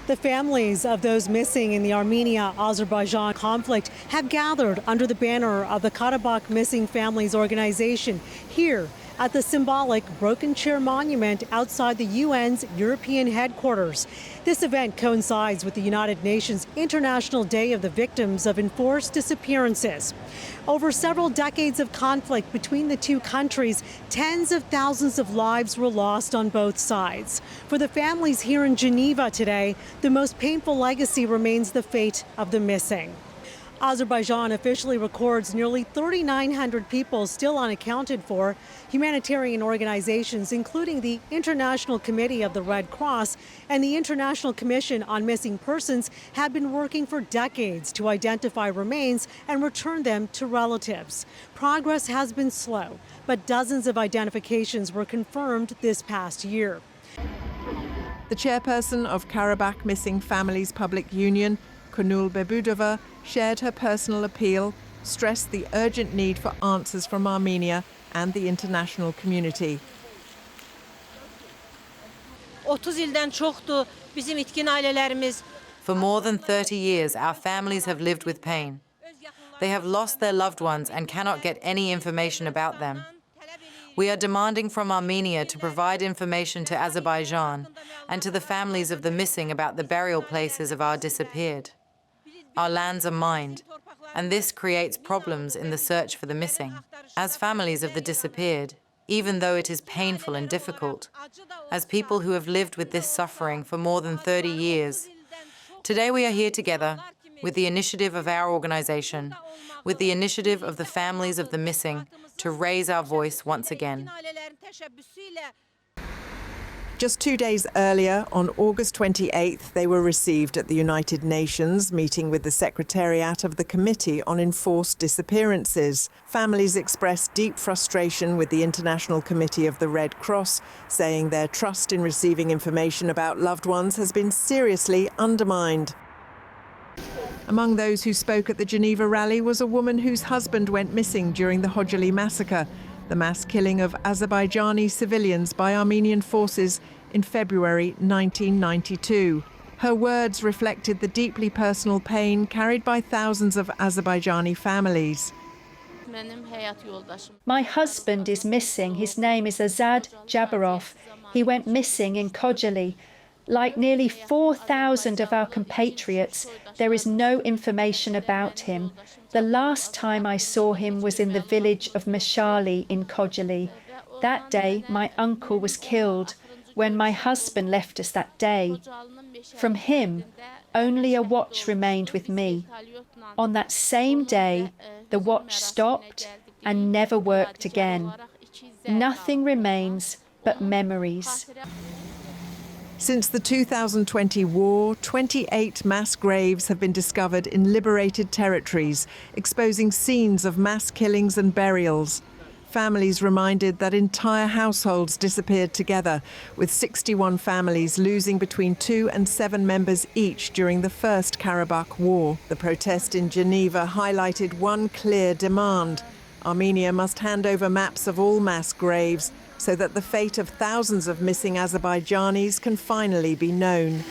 The families of those missing in the Armenia-Azerbaijan conflict have gathered under the banner of the Karabakh Missing Families Organization here at the symbolic Broken Chair Monument outside the UN's European headquarters. This event coincides with the United Nations International Day of the Victims of Enforced Disappearances. Over several decades of conflict between the two countries, tens of thousands of lives were lost on both sides. For the families here in Geneva today, the most painful legacy remains the fate of the missing. Azerbaijan officially records nearly 3,900 people still unaccounted for. Humanitarian organizations, including the International Committee of the Red Cross and the International Commission on Missing Persons, have been working for decades to identify remains and return them to relatives. Progress has been slow, but dozens of identifications were confirmed this past year. The chairperson of Karabakh Missing Families Public Union, Kunul Bebudova, shared her personal appeal, stressed the urgent need for answers from Armenia and the international community. For more than 30 years, our families have lived with pain. They have lost their loved ones and cannot get any information about them. We are demanding from Armenia to provide information to Azerbaijan and to the families of the missing about the burial places of our disappeared. Our lands are mined, and this creates problems in the search for the missing. As families of the disappeared, even though it is painful and difficult, as people who have lived with this suffering for more than 30 years, today we are here together with the initiative of our organization, with the initiative of the families of the missing, to raise our voice once again. Just 2 days earlier, on August 28th, they were received at the United Nations, meeting with the Secretariat of the Committee on Enforced Disappearances. Families expressed deep frustration with the International Committee of the Red Cross, saying their trust in receiving information about loved ones has been seriously undermined. Among those who spoke at the Geneva rally was a woman whose husband went missing during the Khojaly massacre, the mass killing of Azerbaijani civilians by Armenian forces in February 1992. Her words reflected the deeply personal pain carried by thousands of Azerbaijani families. My husband is missing. His name is Azad Jabarov. He went missing in Khojaly. Like nearly 4,000 of our compatriots, there is no information about him. The last time I saw him was in the village of Mashali in Khojaly. That day, my uncle was killed when my husband left us that day. From him, only a watch remained with me. On that same day, the watch stopped and never worked again. Nothing remains but memories. Since the 2020 war, 28 mass graves have been discovered in liberated territories, exposing scenes of mass killings and burials. Families reminded that entire households disappeared together, with 61 families losing between 2 and 7 members each during the First Karabakh War. The protest in Geneva highlighted one clear demand. Armenia must hand over maps of all mass graves so that the fate of thousands of missing Azerbaijanis can finally be known.